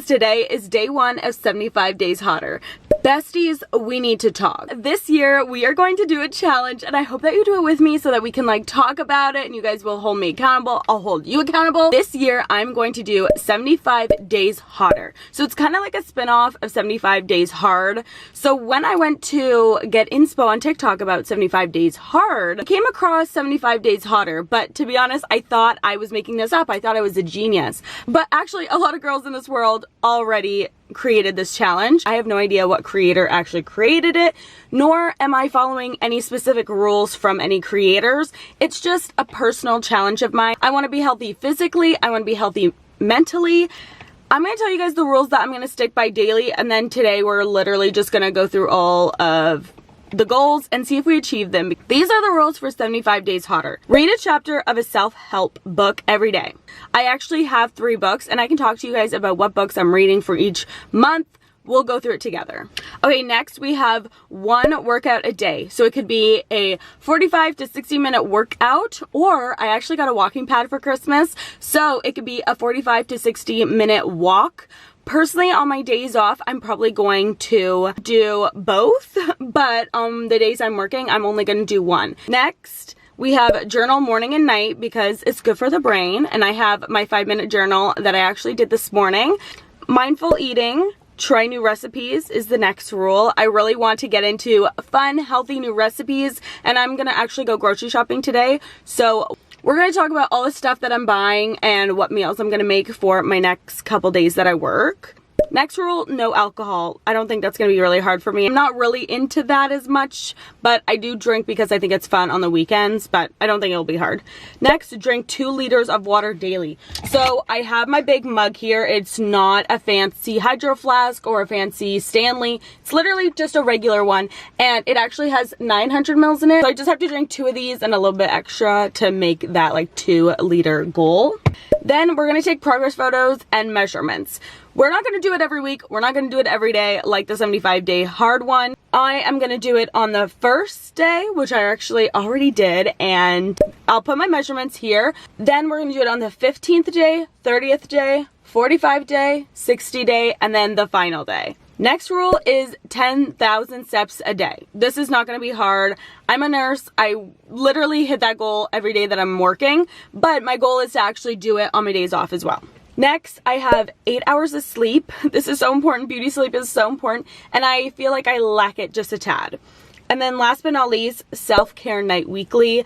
Today is day 1 of 75 Days Hotter. Besties, we need to talk. This year, we are going to do a challenge, and I hope that you do it with me so that we can like talk about it and you guys will hold me accountable. I'll hold you accountable. This year, I'm going to do 75 Days Hotter. So it's kind of like a spin-off of 75 Days Hard. So when I went to get inspo on TikTok about 75 Days Hard, I came across 75 Days Hotter, but to be honest, I thought I was making this up. I thought I was a genius. But actually, a lot of girls in this world already created this challenge. I have no idea what creator actually created it, nor am I following any specific rules from any creators. It's just a personal challenge of mine. I want to be healthy physically. I want to be healthy mentally. I'm going to tell you guys the rules that I'm going to stick by daily, and then today we're literally just going to go through all of the goals and see if we achieve them. These are the rules for 75 Days Hotter. Read a chapter of a self-help book every day. I actually have 3 books, and I can talk to you guys about what books I'm reading for each month. We'll go through it together. Okay, next we have 1 workout a day. So it could be a 45 to 60 minute workout, or I actually got a walking pad for Christmas. So it could be a 45 to 60 minute walk. Personally, on my days off, I'm probably going to do both, but on the days I'm working, I'm only going to do 1. Next, we have journal morning and night because it's good for the brain, and I have my 5-minute journal that I actually did this morning. Mindful eating. Try new recipes is the next rule. I really want to get into fun, healthy new recipes, and I'm gonna actually go grocery shopping today. So we're gonna talk about all the stuff that I'm buying and what meals I'm gonna make for my next couple days that I work. Next rule, no alcohol. I don't think that's going to be really hard for me. I'm not really into that as much, but I do drink because I think it's fun on the weekends, but I don't think it'll be hard. Next, drink 2 liters of water daily. So I have my big mug here. It's not a fancy Hydro Flask or a fancy Stanley. It's literally just a regular one, and it actually has 900 mils in it. So I just have to drink 2 of these and a little bit extra to make that like 2-liter goal. Then we're going to take progress photos and measurements. We're not going to do it every week. We're not going to do it every day like the 75 Day Hard one. I am going to do it on the first day, which I actually already did, and I'll put my measurements here. Then we're going to do it on the 15th day, 30th day, 45 day, 60 day, and then the final day. Next rule is 10,000 steps a day. This is not going to be hard. I'm a nurse. I literally hit that goal every day that I'm working, but my goal is to actually do it on my days off as well. Next, I have 8 hours of sleep. This is so important. Beauty sleep is so important, and I feel like I lack it just a tad. And then last but not least, self-care night weekly.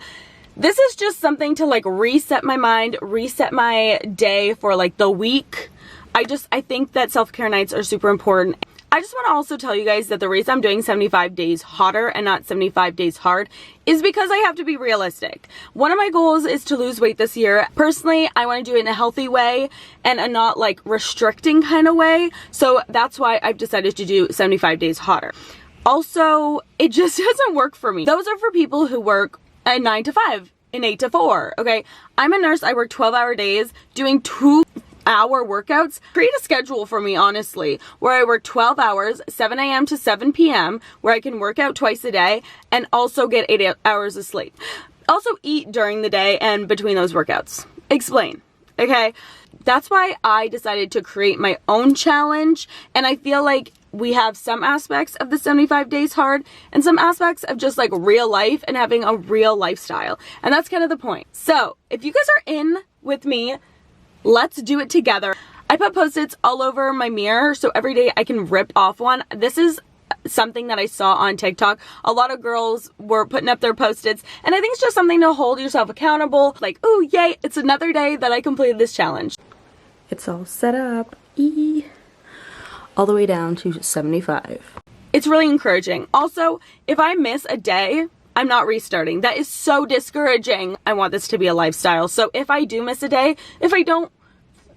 This is just something to like reset my mind, reset my day for like the week. I think that self-care nights are super important. I just want to also tell you guys that the reason I'm doing 75 Days Hotter and not 75 Days Hard is because I have to be realistic. One of my goals is to lose weight this year. Personally, I want to do it in a healthy way and a not like restricting kind of way. So that's why I've decided to do 75 Days Hotter. Also, it just doesn't work for me. Those are for people who work a 9 to 5, an 8 to 4, okay? I'm a nurse. I work 12-hour days doing 2-hour workouts. Create a schedule for me, honestly, where I work 12 hours, 7 a.m. to 7 p.m., where I can work out twice a day and also get 8 hours of sleep. Also eat during the day and between those workouts. Explain, okay? That's why I decided to create my own challenge, and I feel like we have some aspects of the 75 Days Hard and some aspects of just like real life and having a real lifestyle. And that's kind of the point. So if you guys are in with me, let's do it together. I put Post-its all over my mirror so every day I can rip off one. This is something that I saw on TikTok. A lot of girls were putting up their Post-its, and I think it's just something to hold yourself accountable. Like, oh yay, it's another day that I completed this challenge. It's all set up. All the way down to 75. It's really encouraging. Also, if I miss a day, I'm not restarting. That is so discouraging. I want this to be a lifestyle. So if I do miss a day, if I don't,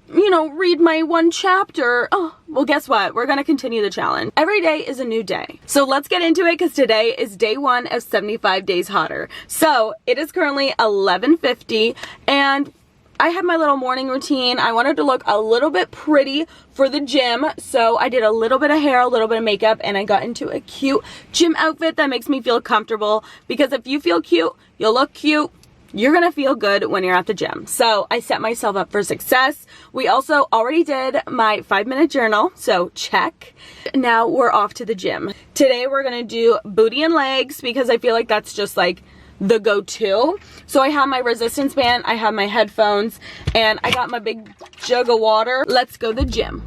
read my 1 chapter, well, guess what? We're going to continue the challenge. Every day is a new day. So let's get into it because today is day 1 of 75 Days Hotter. So it is currently 11:50 and I had my little morning routine. I wanted to look a little bit pretty for the gym, so I did a little bit of hair, a little bit of makeup, and I got into a cute gym outfit that makes me feel comfortable, because if you feel cute, you'll look cute, you're gonna feel good when you're at the gym. So I set myself up for success. We also already did my 5-minute journal, so check. Now we're off to the gym. Today we're gonna do booty and legs because I feel like that's just like the go-to. So I have my resistance band, I have my headphones, and I got my big jug of water. Let's go to the gym.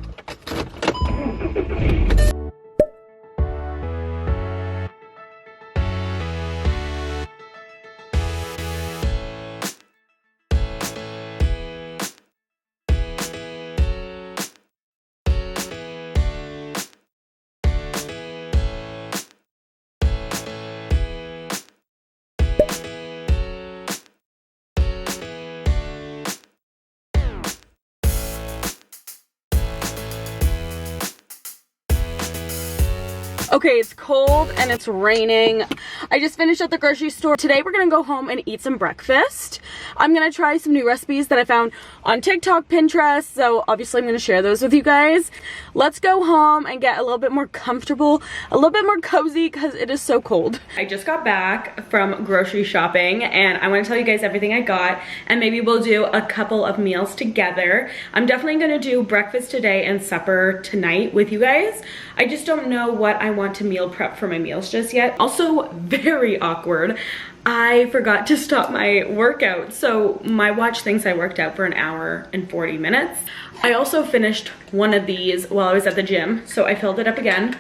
Okay, it's cold and it's raining. I just finished at the grocery store. Today we're gonna go home and eat some breakfast. I'm gonna try some new recipes that I found on TikTok, Pinterest, so obviously I'm gonna share those with you guys. Let's go home and get a little bit more comfortable, a little bit more cozy because it is so cold. I just got back from grocery shopping and I wanna tell you guys everything I got, and maybe we'll do a couple of meals together. I'm definitely gonna do breakfast today and supper tonight with you guys. I just don't know what I want to meal prep for my meals just yet. Also, very awkward, I forgot to stop my workout. So my watch thinks I worked out for an hour and 40 minutes. I also finished one of these while I was at the gym, so I filled it up again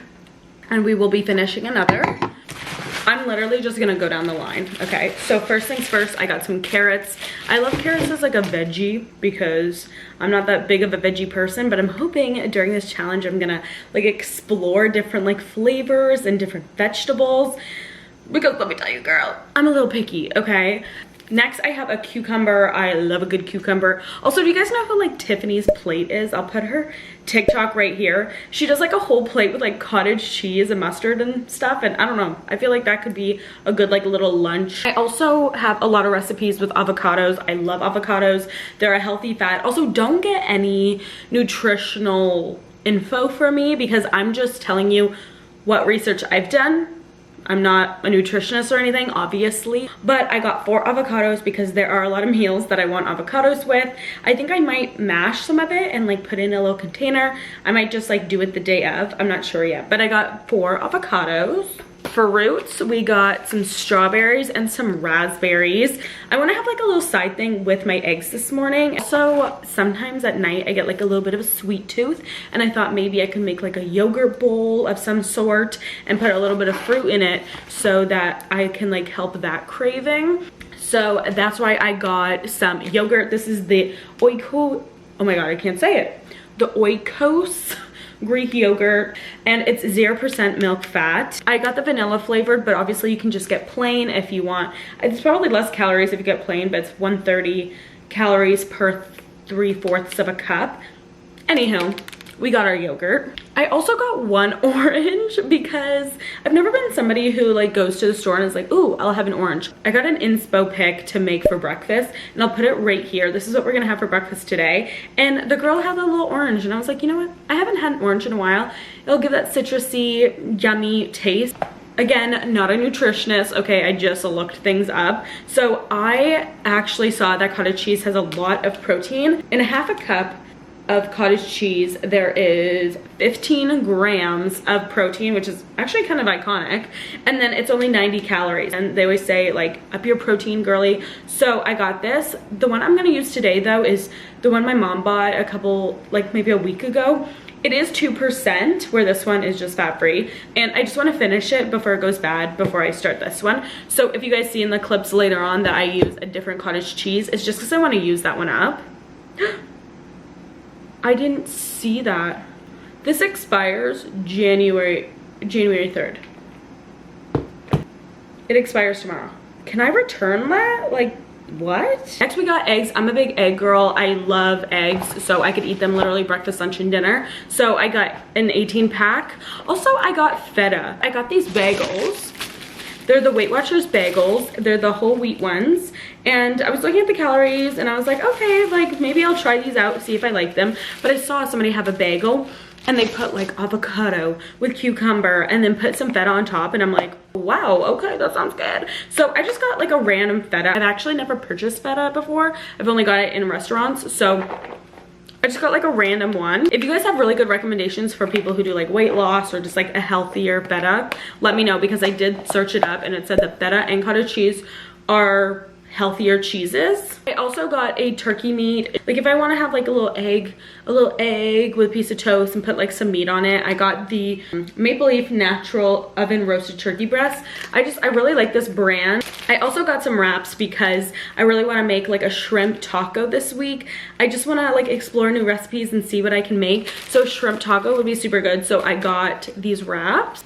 and we will be finishing another. I'm literally just gonna go down the line, okay? So first things first, I got some carrots. I love carrots as like a veggie because I'm not that big of a veggie person, but I'm hoping during this challenge I'm gonna like explore different like flavors and different vegetables, because let me tell you, girl, I'm a little picky, okay? Next, I have a cucumber. I love a good cucumber. Also, do you guys know who like Tiffany's Plate is? I'll put her TikTok right here. She does like a whole plate with like cottage cheese and mustard and stuff, and I don't know, I feel like that could be a good like little lunch. I also have a lot of recipes with avocados. I love avocados. They're a healthy fat. Also, don't get any nutritional info from me because I'm just telling you what research I've done. I'm not a nutritionist or anything, obviously, but I got 4 avocados because there are a lot of meals that I want avocados with. I think I might mash some of it and like put it in a little container. I might just like do it the day of. I'm not sure yet, but I got 4 avocados. Fruits, we got some strawberries and some raspberries. I want to have like a little side thing with my eggs this morning. So sometimes at night I get like a little bit of a sweet tooth, and I thought maybe I could make like a yogurt bowl of some sort and put a little bit of fruit in it so that I can like help that craving. So that's why I got some yogurt. This is the Oikos, oh my god, I can't say it. The Oikos Greek yogurt, and it's 0% milk fat. I got the vanilla flavored, but obviously you can just get plain if you want. It's probably less calories if you get plain, but it's 130 calories per 3/4 of a cup. Anywho, we got our yogurt. I also got 1 orange because I've never been somebody who like goes to the store and is like, ooh, I'll have an orange. I got an inspo pick to make for breakfast, and I'll put it right here. This is what we're gonna have for breakfast today. And the girl had a little orange, and I was like, you know what? I haven't had an orange in a while. It'll give that citrusy, yummy taste. Again, not a nutritionist, okay, I just looked things up. So I actually saw that cottage cheese has a lot of protein. In a half a cup of cottage cheese, there is 15 grams of protein, which is actually kind of iconic, and then it's only 90 calories, and they always say like up your protein, girly. So I got this. The one I'm gonna use today though is the one my mom bought a couple, like maybe a week ago. It is 2%, where this one is just fat-free, and I just want to finish it before it goes bad before I start this one. So if you guys see in the clips later on that I use a different cottage cheese, it's just because I want to use that one up. I didn't see that. This expires January 3rd. It expires tomorrow. Can I return that? Like, what? Next we got eggs. I'm a big egg girl. I love eggs, so I could eat them literally breakfast, lunch, and dinner. So I got an 18 pack. Also, I got feta. I got these bagels. They're the Weight Watchers bagels. They're the whole wheat ones. And I was looking at the calories and I was like, okay, like maybe I'll try these out, see if I like them. But I saw somebody have a bagel and they put like avocado with cucumber and then put some feta on top, and I'm like, wow, okay, that sounds good. So I just got like a random feta. I've actually never purchased feta before. I've only got it in restaurants, so I just got like a random one. If you guys have really good recommendations for people who do like weight loss or just like a healthier feta, let me know, because I did search it up and it said that feta and cottage cheese are healthier cheeses. I also got a turkey meat. Like if I want to have like a little egg with a piece of toast and put like some meat on it, I got the Maple Leaf Natural Oven Roasted Turkey Breast. I really like this brand. I also got some wraps because I really want to make like a shrimp taco this week. I just want to like explore new recipes and see what I can make. So shrimp taco would be super good. So I got these wraps.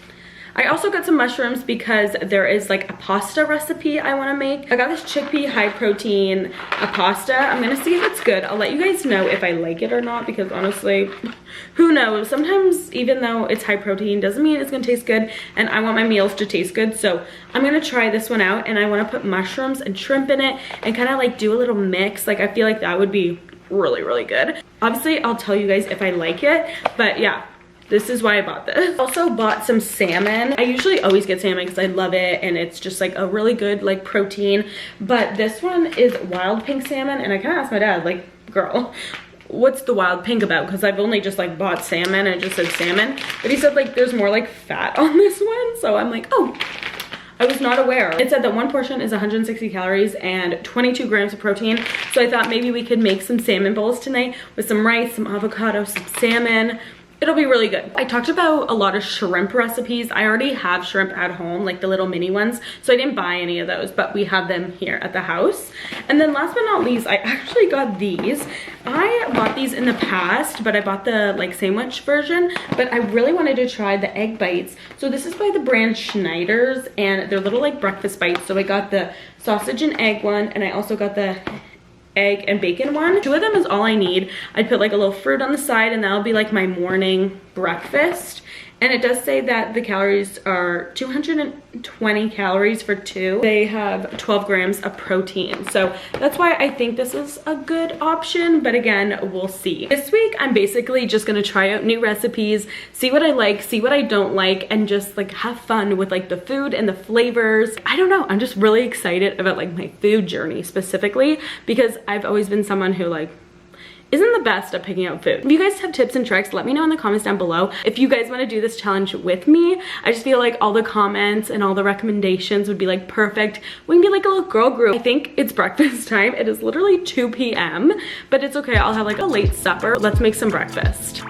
I also got some mushrooms because there is like a pasta recipe I want to make. I got this chickpea high protein pasta. I'm gonna see if it's good. I'll let you guys know if I like it or not, because honestly, who knows? Sometimes even though it's high protein doesn't mean it's gonna taste good, and I want my meals to taste good. So I'm gonna try this one out, and I want to put mushrooms and shrimp in it and kind of like do a little mix. Like I feel like that would be really good. Obviously I'll tell you guys if I like it, but yeah, this is why I bought this. Also bought some salmon. I usually always get salmon because I love it and it's just like a really good like protein. But this one is wild pink salmon, and I kind of asked my dad, like, girl, what's the wild pink about? Because I've only just like bought salmon and it just said salmon. But he said like there's more like fat on this one. So I'm like, oh, I was not aware. It said that one portion is 160 calories and 22 grams of protein. So I thought maybe we could make some salmon bowls tonight with some rice, some avocado, some salmon. It'll be really good. I talked about a lot of shrimp recipes. I already have shrimp at home, like the little mini ones. So I didn't buy any of those, but we have them here at the house. And then last but not least, I actually got these. I bought these in the past, but I bought the like sandwich version, but I really wanted to try the egg bites. So this is by the brand Schneider's, and they're little like breakfast bites. So I got the sausage and egg one, and I also got the egg and bacon one. 2 of them is all I need. I'd put like a little fruit on the side, and that'll be like my morning breakfast. And it does say that the calories are 220 calories for 2. They have 12 grams of protein. So that's why I think this is a good option. But again, we'll see. This week, I'm basically just gonna try out new recipes, see what I like, see what I don't like, and just like have fun with like the food and the flavors. I don't know, I'm just really excited about like my food journey specifically, because I've always been someone who like isn't the best at picking out food. If you guys have tips and tricks, let me know in the comments down below. If you guys want to do this challenge with me, I just feel like all the comments and all the recommendations would be like perfect. We can be like a little girl group. I think it's breakfast time. It is literally 2 p.m, but it's okay. I'll have like a late supper. Let's make some breakfast.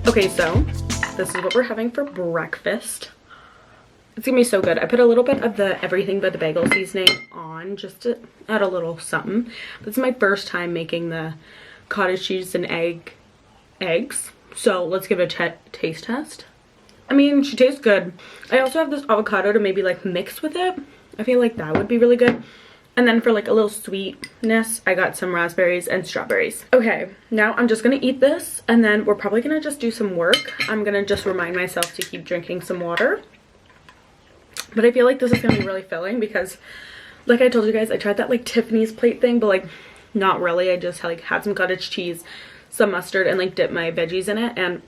Okay, so this is what we're having for breakfast. It's gonna be so good. I put a little bit of the everything but the bagel seasoning on just to add a little something. This is my first time making the cottage cheese and eggs. So let's give it a taste test. I mean, she tastes good. I also have this avocado to maybe like mix with it. I feel like that would be really good. And then for like a little sweetness, I got some raspberries and strawberries. Okay, now I'm just gonna eat this, and then we're probably gonna just do some work. I'm gonna just remind myself to keep drinking some water. But I feel like this is gonna be really filling because, like I told you guys, I tried that like Tiffany's plate thing, but like not really. I just like had some cottage cheese, some mustard, and like dipped my veggies in it, and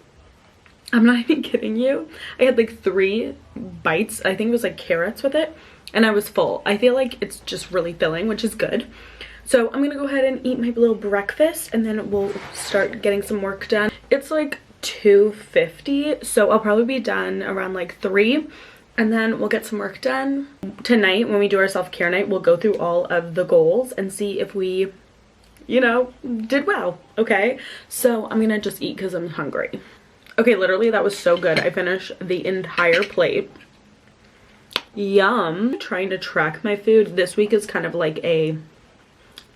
I'm not even kidding you. I had like 3 bites. I think it was like carrots with it. And I was full. I feel like it's just really filling, which is good. So I'm gonna go ahead and eat my little breakfast, and then we'll start getting some work done. It's like 2:50, so I'll probably be done around like 3, and then we'll get some work done. Tonight, when we do our self-care night, we'll go through all of the goals and see if we, you know, did well, okay? So I'm gonna just eat because I'm hungry. Okay, literally that was so good. I finished the entire plate. Yum. Trying to track my food. This week is kind of like a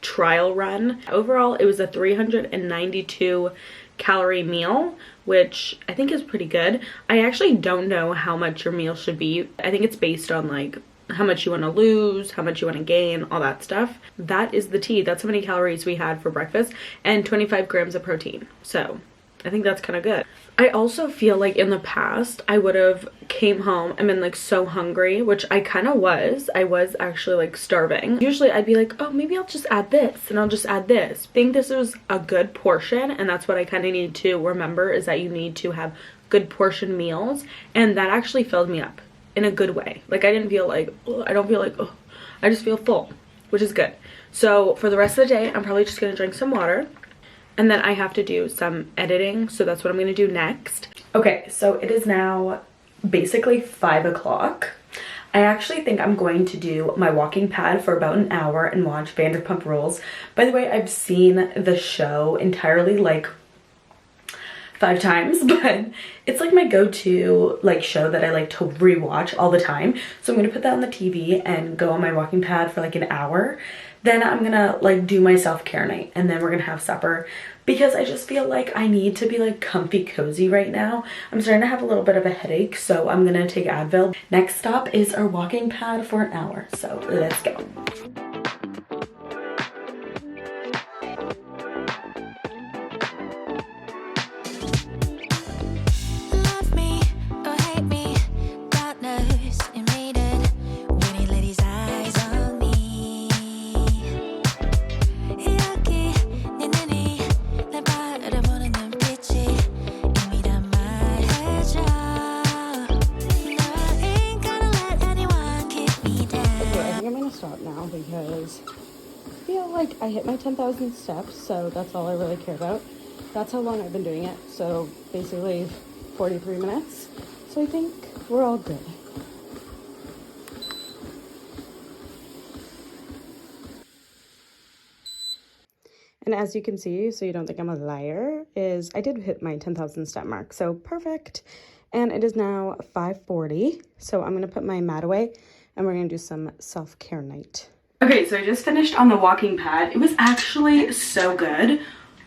trial run. Overall, it was a 392 calorie meal, which I think is pretty good. I actually don't know how much your meal should be. I think it's based on like how much you want to lose, how much you want to gain, all that stuff. That is the tea. That's how many calories we had for breakfast, and 25 grams of protein. So I think that's kind of good. I also feel like in the past I would have came home and been like so hungry, which I kind of was. I was actually like starving. Usually I'd be like, oh, maybe I'll just add this and I'll just add this. I think this was a good portion, and that's what I kind of need to remember, is that you need to have good portion meals, and that actually filled me up in a good way. Like I didn't feel like, oh, I don't feel like, oh, I just feel full, which is good. So for the rest of the day, I'm probably just gonna drink some water. And then I have to do some editing, so that's what I'm gonna do next. Okay, so it is now basically 5 o'clock. I actually think I'm going to do my walking pad for about an hour and watch Vanderpump Rules. By the way, I've seen the show entirely like 5 times, but it's like my go-to like show that I like to rewatch all the time. So I'm gonna put that on the TV and go on my walking pad for like an hour. Then I'm gonna like do my self-care night, and then we're gonna have supper, because I just feel like I need to be like comfy cozy right now. I'm starting to have a little bit of a headache, so I'm gonna take Advil. Next stop is our walking pad for an hour, so let's go. Because I feel like I hit my 10,000 steps, so that's all I really care about. That's how long I've been doing it, so basically 43 minutes. So I think we're all good. And as you can see, so you don't think I'm a liar, is I did hit my 10,000 step mark, so perfect. And it is now 5:40, so I'm gonna put my mat away and we're gonna do some self-care night. Okay, so I just finished on the walking pad. It was actually so good.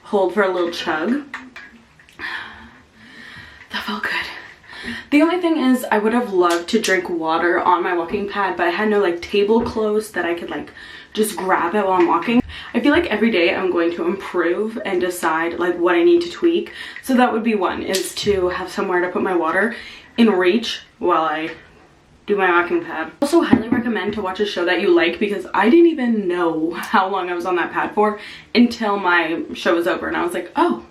Hold for a little chug. That felt good. The only thing is I would have loved to drink water on my walking pad, but I had no like table close that I could like just grab it while I'm walking. I feel like every day I'm going to improve and decide like what I need to tweak. So that would be one, is to have somewhere to put my water in reach while I do my walking pad. Also highly recommend to watch a show that you like, because I didn't even know how long I was on that pad for until my show was over and I was like, oh.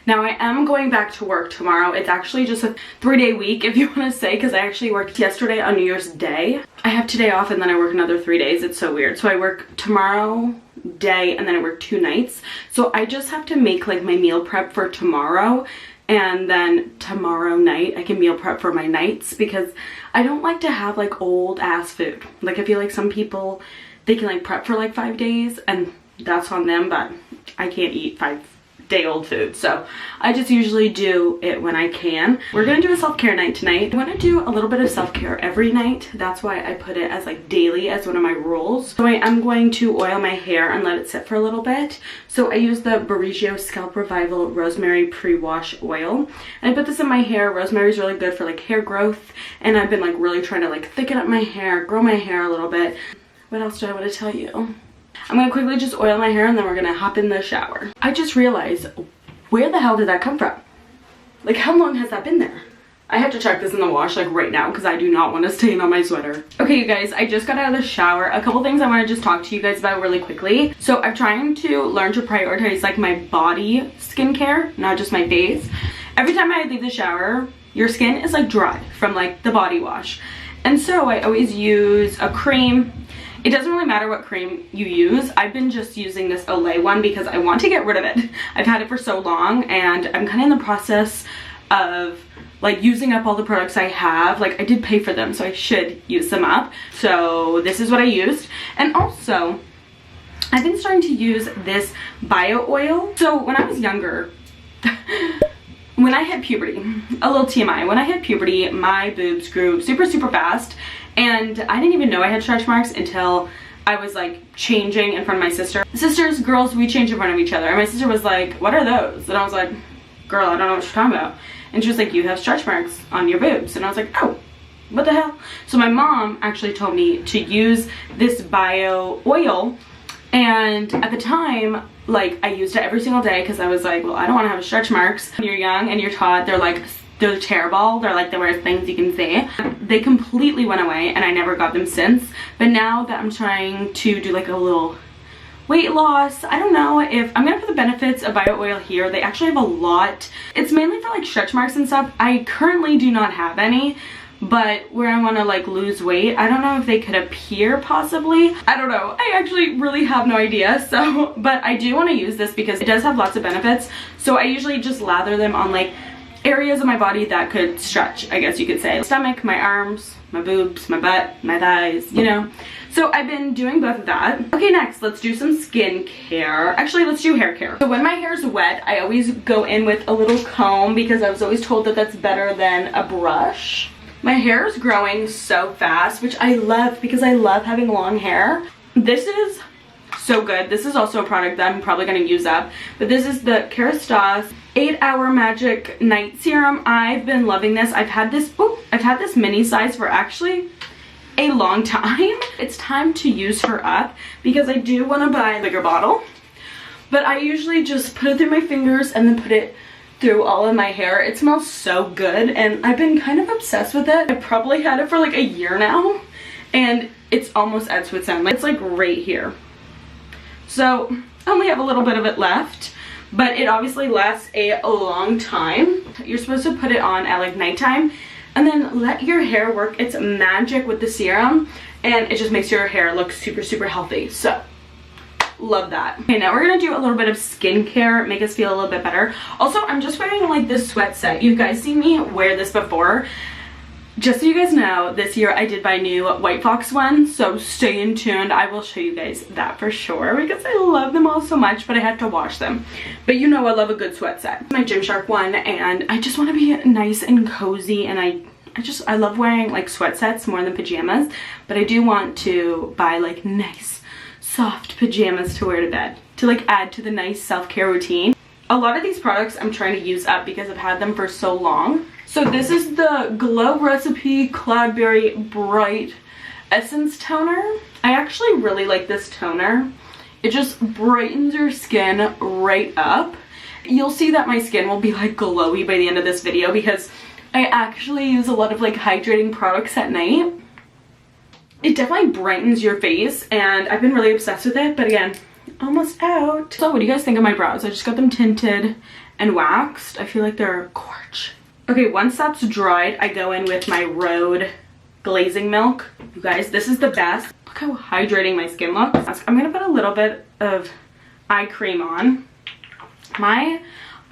Now I am going back to work tomorrow. It's actually just a 3-day week, if you want to say, because I actually worked yesterday on New Year's Day. I have today off and then I work another 3 days. It's so weird. So I work tomorrow day and then I work 2 nights. So I just have to make like my meal prep for tomorrow, and then tomorrow night I can meal prep for my nights, because I don't like to have like old ass food. Like I feel like some people, they can like prep for like 5 days and that's on them, but I can't eat 5-day-old food. So I just usually do it when I can. We're gonna do a self-care night tonight. I want to do a little bit of self-care every night. That's why I put it as like daily as one of my rules. So I am going to oil my hair and let it sit for a little bit. So I use the Barigio Scalp Revival Rosemary Pre-Wash Oil. And I put this in my hair. Rosemary is really good for like hair growth. And I've been like really trying to like thicken up my hair, grow my hair a little bit. What else do I want to tell you? I'm gonna quickly just oil my hair and then we're gonna hop in the shower. I just realized, where the hell did that come from? Like, how long has that been there? I have to check this in the wash like right now, because I do not want to stain on my sweater. Okay, you guys, I just got out of the shower. A couple things I want to just talk to you guys about really quickly. So I'm trying to learn to prioritize like my body skincare, not just my face. Every time I leave the shower, your skin is like dry from like the body wash. And so I always use a cream. It doesn't really matter what cream you use. I've been just using this Olay one because I want to get rid of it. I've had it for so long and I'm kind of in the process of like using up all the products I have. Like I did pay for them, so I should use them up. So this is what I used. And also, I've been starting to use this bio oil. So when I was younger, when I hit puberty, a little TMI, when I hit puberty, my boobs grew super fast. And I didn't even know I had stretch marks until I was like changing in front of my sister. Sisters, girls, we change in front of each other. And my sister was like, what are those? And I was like, girl, I don't know what you're talking about. And she was like, you have stretch marks on your boobs. And I was like, oh, what the hell? So my mom actually told me to use this bio oil. And at the time, like I used it every single day because I was like, well, I don't want to have stretch marks. When you're young and you're taught they're terrible, they're like the worst things you can say. They completely went away and I never got them since. But now that I'm trying to do like a little weight loss, I don't know if I'm gonna put the benefits of bio oil here. They actually have a lot. It's mainly for like stretch marks and stuff. I currently do not have any, but where I want to like lose weight, I don't know if they could appear possibly. I don't know. I actually really have no idea. So, but I do want to use this because it does have lots of benefits. So I usually just lather them on like areas of my body that could stretch, I guess you could say. Stomach, my arms, my boobs, my butt, my thighs, you know. So I've been doing both of that. Okay, next, let's do some skincare. Actually, let's do hair care. So when my hair is wet, I always go in with a little comb because I was always told that that's better than a brush. My hair is growing so fast, which I love because I love having long hair. This is so good. This is also a product that I'm probably going to use up, but this is the Kerastase 8-Hour Magic Night Serum. I've been loving this. I've had this mini size for actually a long time. It's time to use her up because I do want to buy a bigger bottle, but I usually just put it through my fingers and then put it through all of my hair. It smells so good and I've been kind of obsessed with it. I probably had it for like a year now and it's almost at Swiss End. It's like right here. So I only have a little bit of it left, but it obviously lasts a long time. You're supposed to put it on at like nighttime and then let your hair work its magic with the serum, and it just makes your hair look super, super healthy. So love that. Okay, now we're gonna do a little bit of skincare, make us feel a little bit better. Also, I'm just wearing like this sweat set. You guys seen me wear this before. Just so you guys know, this year I did buy new White Fox one, so stay tuned. I will show you guys that for sure because I love them all so much, but I have to wash them. But you know I love a good sweat set. My Gymshark one, and I just want to be nice and cozy, and I love wearing like sweat sets more than pajamas, but I do want to buy like nice soft pajamas to wear to bed to like add to the nice self-care routine. A lot of these products I'm trying to use up because I've had them for so long. So this is the Glow Recipe Cloudberry Bright Essence Toner. I actually really like this toner. It just brightens your skin right up. You'll see that my skin will be like glowy by the end of this video because I actually use a lot of like hydrating products at night. It definitely brightens your face and I've been really obsessed with it, but again, almost out. So what do you guys think of my brows? I just got them tinted and waxed. I feel like they're gorgeous. Okay, once that's dried, I go in with my Rhode glazing milk. You guys, this is the best. Look how hydrating my skin looks. I'm gonna put a little bit of eye cream on. My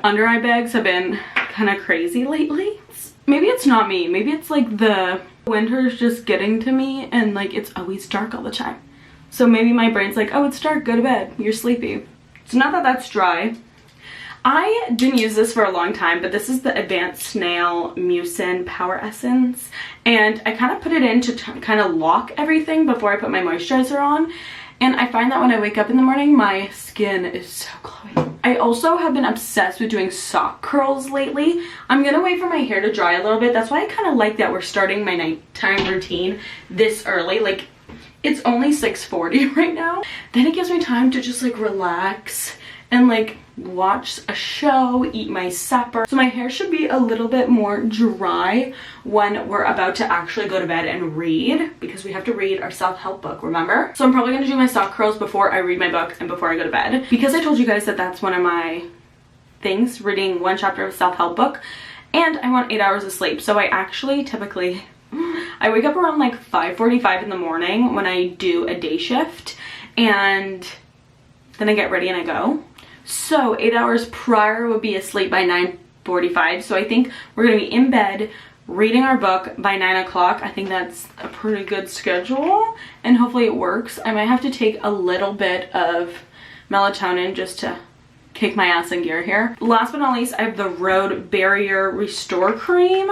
under eye bags have been kind of crazy lately. Maybe it's not me. Maybe it's like the winter's just getting to me and like it's always dark all the time. So maybe my brain's like, oh, it's dark, go to bed, you're sleepy. So now that that's dry, I didn't use this for a long time, but this is the Advanced Snail Mucin Power Essence. And I kind of put it in to kind of lock everything before I put my moisturizer on. And I find that when I wake up in the morning, my skin is so glowy. I also have been obsessed with doing sock curls lately. I'm gonna wait for my hair to dry a little bit. That's why I kind of like that we're starting my nighttime routine this early. Like, it's only 6:40 right now. Then it gives me time to just like relax and like watch a show, eat my supper. So my hair should be a little bit more dry when we're about to actually go to bed and read, because we have to read our self-help book, remember? So I'm probably gonna do my sock curls before I read my book and before I go to bed, because I told you guys that that's one of my things, reading one chapter of a self-help book, and I want 8 hours of sleep. So I actually typically, I wake up around like 5:45 in the morning when I do a day shift, and then I get ready and I go. So 8 hours prior would be asleep by 9:45. So I think we're gonna be in bed reading our book by 9 o'clock. I think that's a pretty good schedule and hopefully it works. I might have to take a little bit of melatonin just to kick my ass in gear here. Last but not least, I have the Rhode Barrier Restore Cream.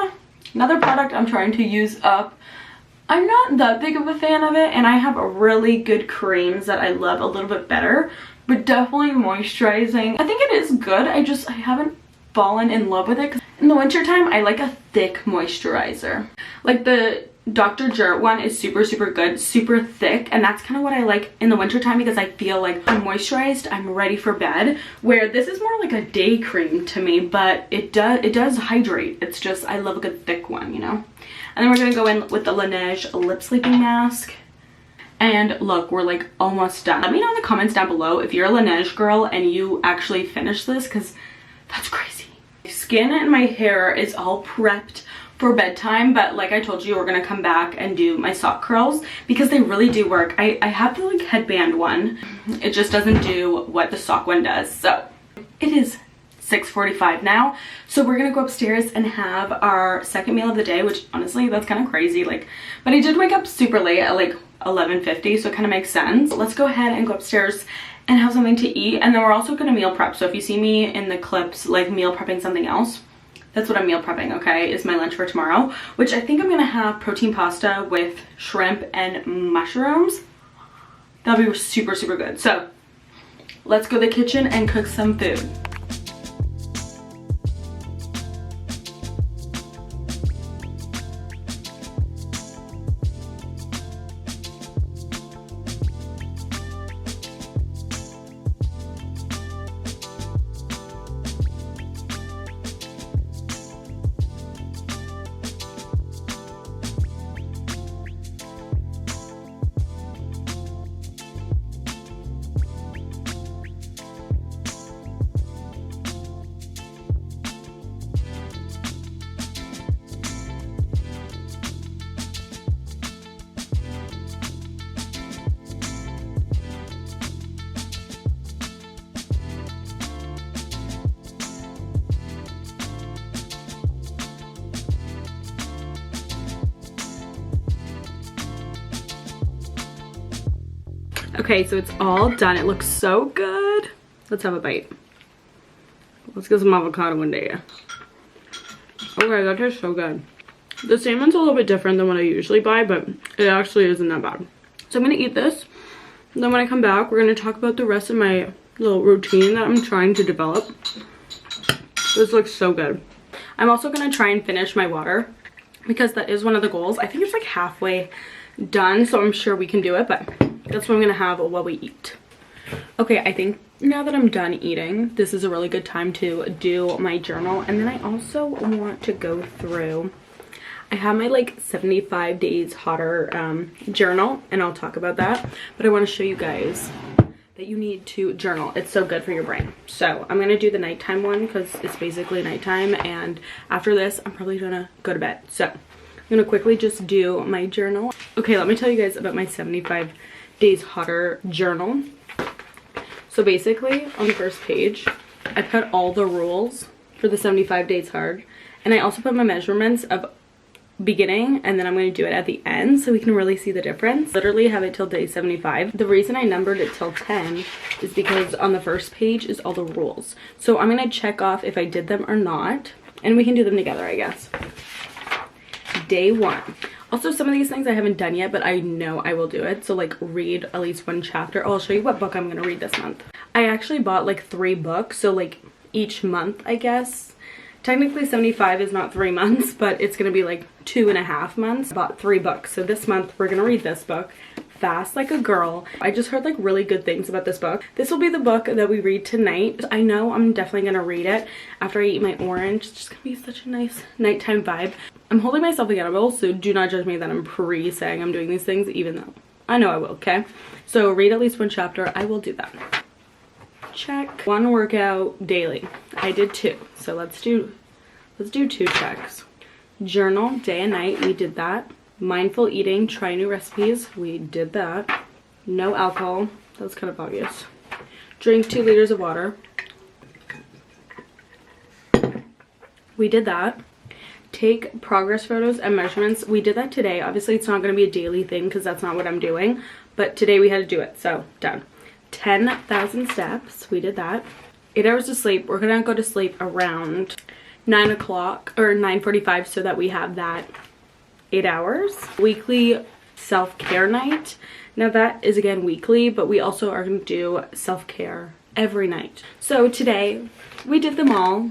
Another product I'm trying to use up. I'm not that big of a fan of it, and I have really good creams that I love a little bit better, but definitely moisturizing. I think it is good. I haven't fallen in love with it. In the wintertime, I like a thick moisturizer. Like the Dr. Jart one is super, super good, super thick, and that's kind of what I like in the winter time because I feel like I'm moisturized, I'm ready for bed, where this is more like a day cream to me, but it does hydrate. It's just, I love a good thick one, you know? And then we're gonna go in with the Laneige lip sleeping mask. And look, we're like almost done. Let me know in the comments down below if you're a Laneige girl and you actually finished this, because that's crazy. Skin and my hair is all prepped for bedtime, but like I told you, we're gonna come back and do my sock curls because they really do work. I have the like headband one. It just doesn't do what the sock one does. So it is 6:45 now, so we're gonna go upstairs and have our second meal of the day, which honestly that's kind of crazy, like, but I did wake up super late at like 11:50, so it kind of makes sense. Let's go ahead and go upstairs and have something to eat, and then we're also gonna meal prep. So if you see me in the clips like meal prepping something else, that's what I'm meal prepping, okay, is my lunch for tomorrow, which I think I'm gonna have protein pasta with shrimp and mushrooms. That'll be super, super good. So let's go to the kitchen and cook some food. Okay, so it's all done. It looks so good. Let's have a bite. Let's get some avocado one day. Okay, that tastes so good. The salmon's a little bit different than what I usually buy, but it actually isn't that bad. So I'm gonna eat this. And then when I come back, we're gonna talk about the rest of my little routine that I'm trying to develop. This looks so good. I'm also gonna try and finish my water because that is one of the goals. I think it's like halfway done, so I'm sure we can do it, but that's what I'm gonna have while we eat. Okay, I think now that I'm done eating, this is a really good time to do my journal. And then I also want to go through, I have my like 75 days hotter journal, and I'll talk about that, but I want to show you guys that you need to journal. It's so good for your brain. So I'm gonna do the nighttime one because it's basically nighttime, and after this I'm probably gonna go to bed. So I'm gonna quickly just do my journal. Okay, let me tell you guys about my 75 days hotter journal. So basically on the first page I put all the rules for the 75 days hard, and I also put my measurements of beginning, and then I'm going to do it at the end so we can really see the difference. Literally have it till day 75. The reason I numbered it till 10 is because on the first page is all the rules. So I'm going to check off if I did them or not, and we can do them together, I guess. Day 1. Also, some of these things I haven't done yet, but I know I will do it. So like read at least one chapter. Oh, I'll show you what book I'm going to read this month. I actually bought like 3 books, so like each month, I guess. Technically 75 is not 3 months, but it's gonna be like 2.5 months. I bought 3 books, so this month we're gonna read this book, Fast Like a Girl. I just heard like really good things about this book. This will be the book that we read tonight. I know I'm definitely gonna read it after I eat my orange. It's just gonna be such a nice nighttime vibe. I'm holding myself accountable, so do not judge me that I'm saying I'm doing these things, even though I know I will, okay? So read at least 1 chapter, I will do that. Check. 1 workout daily. I did 2, so let's do 2 checks. Journal day and night, we did that. Mindful eating, try new recipes, we did that. No alcohol, that's kind of obvious. Drink 2 liters of water, we did that. Take progress photos and measurements, we did that today. Obviously it's not going to be a daily thing because that's not what I'm doing, but today we had to do it, so done. 10,000 steps, we did that. 8 hours of sleep, we're gonna go to sleep around 9 o'clock or 9:45 so that we have that 8 hours. Weekly self-care night. Now that is again weekly, but we also are gonna do self-care every night. So today we did them all.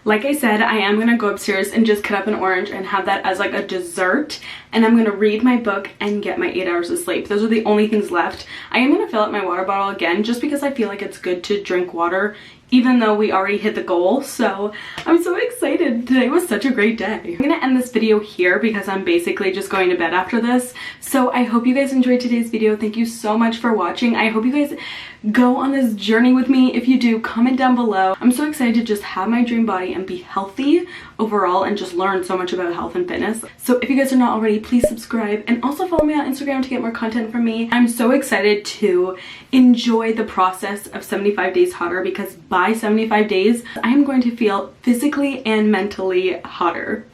Like I said, I am gonna go upstairs and just cut up an orange and have that as like a dessert, and I'm gonna read my book and get my 8 hours of sleep. Those are the only things left. I am gonna fill up my water bottle again just because I feel like it's good to drink water even though we already hit the goal. So I'm so excited. Today was such a great day. I'm gonna end this video here because I'm basically just going to bed after this. So I hope you guys enjoyed today's video. Thank you so much for watching. I hope you guys go on this journey with me. If you do, comment down below. I'm so excited to just have my dream body and be healthy overall and just learn so much about health and fitness. So if you guys are not already, please subscribe and also follow me on Instagram to get more content from me. I'm so excited to enjoy the process of 75 Days Hotter because by 75 days, I am going to feel physically and mentally hotter.